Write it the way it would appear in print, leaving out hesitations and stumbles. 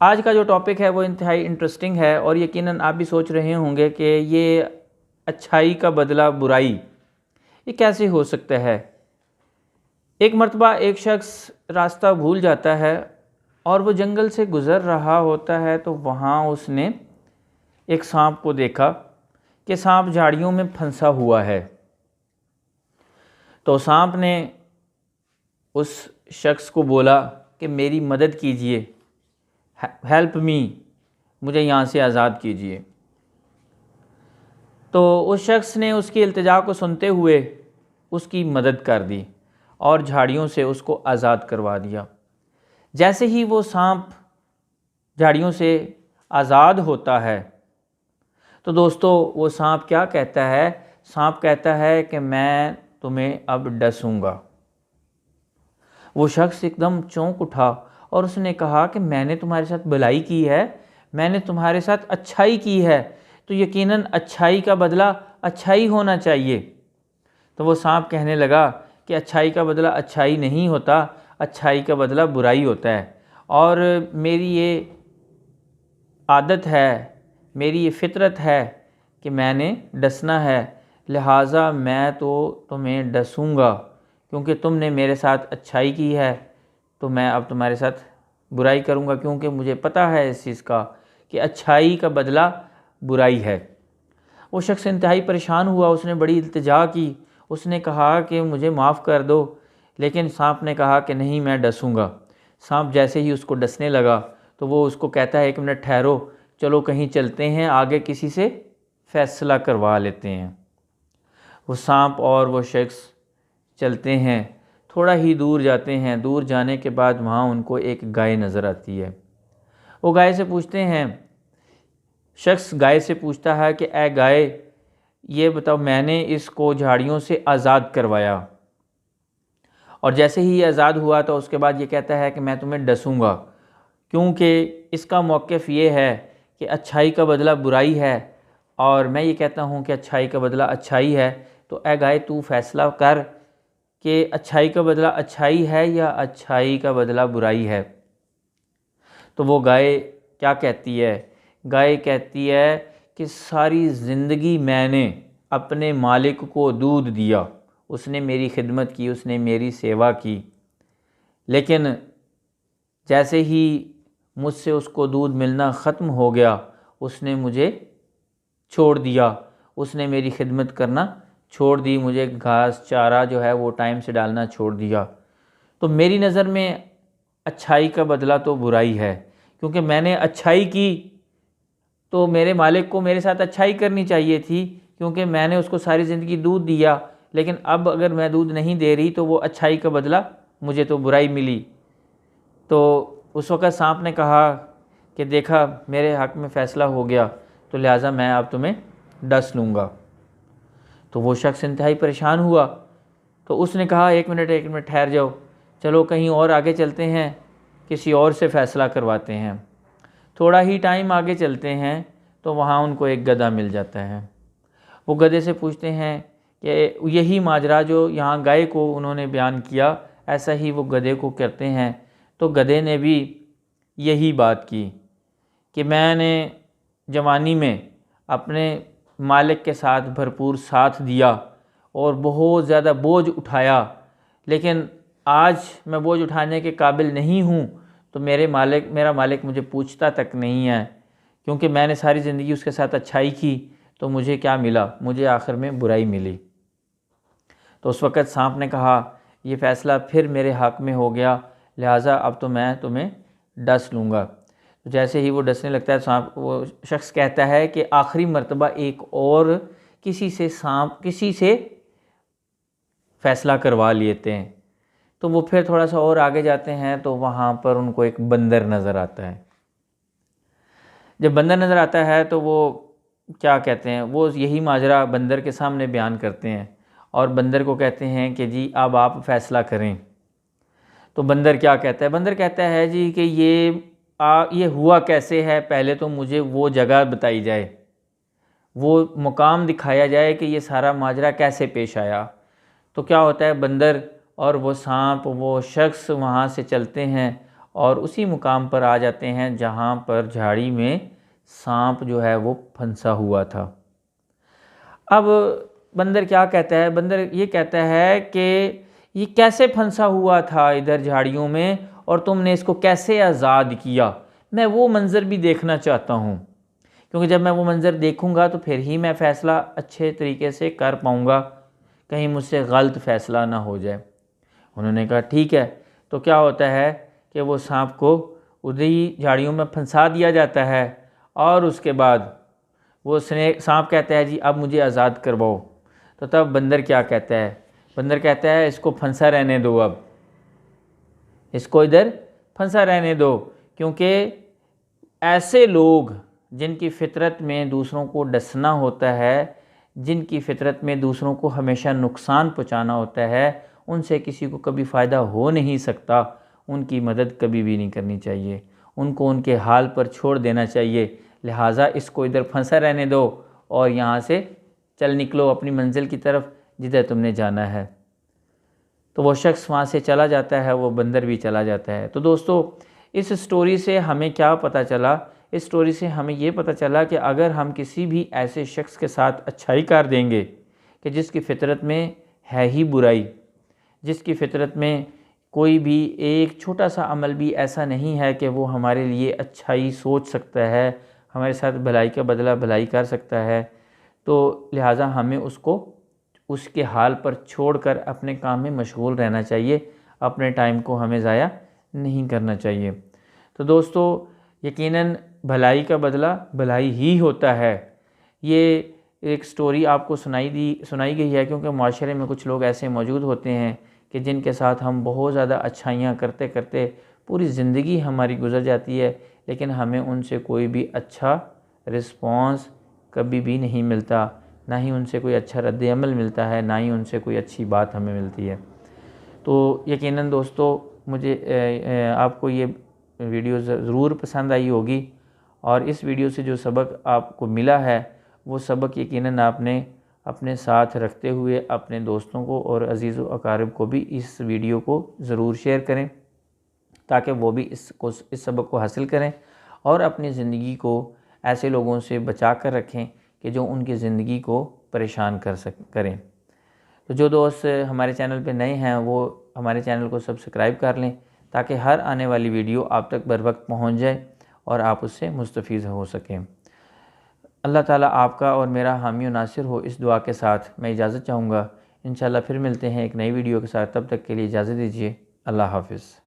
आज का जो टॉपिक है वो इंतहाई इंटरेस्टिंग है और यकीनन आप भी सोच रहे होंगे कि ये अच्छाई का बदला बुराई ये कैसे हो सकता है। एक मर्तबा एक शख्स रास्ता भूल जाता है और वो जंगल से गुज़र रहा होता है तो वहाँ उसने एक सांप को देखा कि सांप झाड़ियों में फंसा हुआ है। तो सांप ने उस शख्स को बोला कि मेरी मदद कीजिए, हेल्प मी, मुझे यहाँ से आज़ाद कीजिए। तो उस शख्स ने उसकी इल्तिजा को सुनते हुए उसकी मदद कर दी और झाड़ियों से उसको आज़ाद करवा दिया। जैसे ही वो सांप झाड़ियों से आज़ाद होता है तो दोस्तों वो सांप क्या कहता है? सांप कहता है कि मैं तुम्हें अब डसूंगा। वो शख्स एकदम चौंक उठा और उसने कहा कि मैंने तुम्हारे साथ भलाई की है, मैंने तुम्हारे साथ अच्छाई की है, तो यकीनन अच्छाई का बदला अच्छाई होना चाहिए। तो वो सांप कहने लगा कि अच्छाई का बदला अच्छाई नहीं होता, अच्छाई का बदला बुराई होता है। और मेरी ये आदत है, मेरी ये फितरत है कि मैंने डसना है, लिहाजा मैं तो तुम्हें डसूंगा क्योंकि तुमने मेरे साथ अच्छाई की है, तो मैं अब तुम्हारे साथ बुराई करूंगा क्योंकि मुझे पता है इस चीज़ का कि अच्छाई का बदला बुराई है। वो शख्स इंतहाई परेशान हुआ, उसने बड़ी इल्तिजा की, उसने कहा कि मुझे माफ़ कर दो, लेकिन सांप ने कहा कि नहीं, मैं डसूंगा। सांप जैसे ही उसको डसने लगा तो वो उसको कहता है, 1 मिनट ठहरो, चलो कहीं चलते हैं, आगे किसी से फ़ैसला करवा लेते हैं। वो सांप और वो शख्स चलते हैं, थोड़ा ही दूर जाते हैं। दूर जाने के बाद वहाँ उनको एक गाय नज़र आती है। वो गाय से पूछते हैं, शख्स गाय से पूछता है कि ऐ गाय, ये बताओ, मैंने इसको झाड़ियों से आज़ाद करवाया और जैसे ही ये आज़ाद हुआ तो उसके बाद ये कहता है कि मैं तुम्हें डसूंगा क्योंकि इसका मौक़िफ़ ये है कि अच्छाई का बदला बुराई है और मैं ये कहता हूँ कि अच्छाई का बदला अच्छाई है। तो ऐ गाय, तू फ़ैसला कर कि अच्छाई का बदला अच्छाई है या अच्छाई का बदला बुराई है। तो वो गाय क्या कहती है? गाय कहती है कि सारी ज़िंदगी मैंने अपने मालिक को दूध दिया, उसने मेरी खिदमत की, उसने मेरी सेवा की, लेकिन जैसे ही मुझसे उसको दूध मिलना ख़त्म हो गया उसने मुझे छोड़ दिया, उसने मेरी खिदमत करना छोड़ दी, मुझे घास चारा जो है वो टाइम से डालना छोड़ दिया। तो मेरी नज़र में अच्छाई का बदला तो बुराई है, क्योंकि मैंने अच्छाई की तो मेरे मालिक को मेरे साथ अच्छाई करनी चाहिए थी, क्योंकि मैंने उसको सारी ज़िंदगी दूध दिया, लेकिन अब अगर मैं दूध नहीं दे रही तो वो अच्छाई का बदला मुझे तो बुराई मिली। तो उस वक़्त सांप ने कहा कि देखा, मेरे हक़ में फ़ैसला हो गया, तो लिहाजा मैं अब तुम्हें डस लूँगा। तो वो शख्स इंतहाई परेशान हुआ, तो उसने कहा, 1 मिनट ठहर जाओ, चलो कहीं और आगे चलते हैं, किसी और से फ़ैसला करवाते हैं। थोड़ा ही टाइम आगे चलते हैं तो वहाँ उनको एक गधा मिल जाता है। वो गधे से पूछते हैं कि यही माजरा जो यहाँ गाय को उन्होंने बयान किया, ऐसा ही वो गधे को करते हैं। तो गधे ने भी यही बात की कि मैंने जवानी में अपने मालिक के साथ भरपूर साथ दिया और बहुत ज़्यादा बोझ उठाया, लेकिन आज मैं बोझ उठाने के काबिल नहीं हूँ, तो मेरा मालिक मुझे पूछता तक नहीं है, क्योंकि मैंने सारी ज़िंदगी उसके साथ अच्छाई की, तो मुझे क्या मिला? मुझे आखिर में बुराई मिली। तो उस वक़्त सांप ने कहा, ये फ़ैसला फिर मेरे हक़ में हो गया, लिहाजा अब तो मैं तुम्हें डस लूँगा। तो जैसे ही वो डसने लगता है, सांप, वो शख्स कहता है कि आखिरी मर्तबा एक और किसी से फ़ैसला करवा लेते हैं। तो वो फिर थोड़ा सा और आगे जाते हैं तो वहाँ पर उनको एक बंदर नज़र आता है। जब बंदर नज़र आता है तो वो क्या कहते हैं, वो यही माजरा बंदर के सामने बयान करते हैं और बंदर को कहते हैं कि जी अब आप फ़ैसला करें। तो बंदर क्या कहता है? बंदर कहता है जी कि ये हुआ कैसे है, पहले तो मुझे वो जगह बताई जाए, वो मुकाम दिखाया जाए कि ये सारा माजरा कैसे पेश आया। तो क्या होता है, बंदर और वो सांप, वो शख्स वहाँ से चलते हैं और उसी मुकाम पर आ जाते हैं जहाँ पर झाड़ी में सांप जो है वो फंसा हुआ था। अब बंदर क्या कहता है? बंदर ये कहता है कि ये कैसे फंसा हुआ था इधर झाड़ियों में और तुमने इसको कैसे आज़ाद किया? मैं वो मंज़र भी देखना चाहता हूँ, क्योंकि जब मैं वो मंज़र देखूँगा तो फिर ही मैं फ़ैसला अच्छे तरीके से कर पाऊँगा, कहीं मुझसे गलत फ़ैसला ना हो जाए। उन्होंने कहा ठीक है। तो क्या होता है कि वो सांप को उधर ही झाड़ियों में फंसा दिया जाता है और उसके बाद वो सांप कहता है जी अब मुझे आज़ाद करवाओ। तो तब बंदर क्या कहता है? बंदर कहता है इसको फंसा रहने दो, अब इसको इधर फंसा रहने दो, क्योंकि ऐसे लोग जिनकी फ़ितरत में दूसरों को डसना होता है, जिनकी फ़ितरत में दूसरों को हमेशा नुकसान पहुंचाना होता है, उनसे किसी को कभी फ़ायदा हो नहीं सकता। उनकी मदद कभी भी नहीं करनी चाहिए, उनको उनके हाल पर छोड़ देना चाहिए। लिहाजा इसको इधर फंसा रहने दो और यहाँ से चल निकलो अपनी मंजिल की तरफ जिधर तुमने जाना है। तो वो शख्स वहाँ से चला जाता है, वो बंदर भी चला जाता है। तो दोस्तों, इस स्टोरी से हमें क्या पता चला? इस स्टोरी से हमें ये पता चला कि अगर हम किसी भी ऐसे शख्स के साथ अच्छाई कर देंगे कि जिसकी फ़ितरत में है ही बुराई, जिसकी फ़ितरत में कोई भी एक छोटा सा अमल भी ऐसा नहीं है कि वो हमारे लिए अच्छाई सोच सकता है, हमारे साथ भलाई का बदला भलाई कर सकता है, तो लिहाजा हमें उसको उसके हाल पर छोड़कर अपने काम में मशगूल रहना चाहिए। अपने टाइम को हमें ज़ाया नहीं करना चाहिए। तो दोस्तों, यकीनन भलाई का बदला भलाई ही होता है। ये एक स्टोरी आपको सुनाई गई है क्योंकि माशरे में कुछ लोग ऐसे मौजूद होते हैं कि जिनके साथ हम बहुत ज़्यादा अच्छाइयाँ करते करते पूरी ज़िंदगी हमारी गुजर जाती है, लेकिन हमें उनसे कोई भी अच्छा रिस्पॉन्स कभी भी नहीं मिलता, ना ही उनसे कोई अच्छा रद्द अमल मिलता है, ना ही उनसे कोई अच्छी बात हमें मिलती है। तो यकीनन दोस्तों, मुझे आपको ये वीडियो ज़रूर पसंद आई होगी और इस वीडियो से जो सबक आपको मिला है वो सबक यकीनन आपने अपने साथ रखते हुए अपने दोस्तों को और अज़ीज़ व अकारिब को भी इस वीडियो को ज़रूर शेयर करें, ताकि वो भी इस सबक को हासिल करें और अपनी ज़िंदगी को ऐसे लोगों से बचा कर रखें कि जो उनकी ज़िंदगी को परेशान करें। तो जो दोस्त हमारे चैनल पे नए हैं वो हमारे चैनल को सब्सक्राइब कर लें, ताकि हर आने वाली वीडियो आप तक बर वक्त पहुँच जाए और आप उससे मुस्तफ़ीज़ हो सकें। अल्लाह ताला आपका और मेरा हामी व नासिर हो, इस दुआ के साथ मैं इजाज़त चाहूँगा। इंशाअल्लाह फिर मिलते हैं एक नई वीडियो के साथ, तब तक के लिए इजाज़त दीजिए। अल्लाह हाफ़िज़।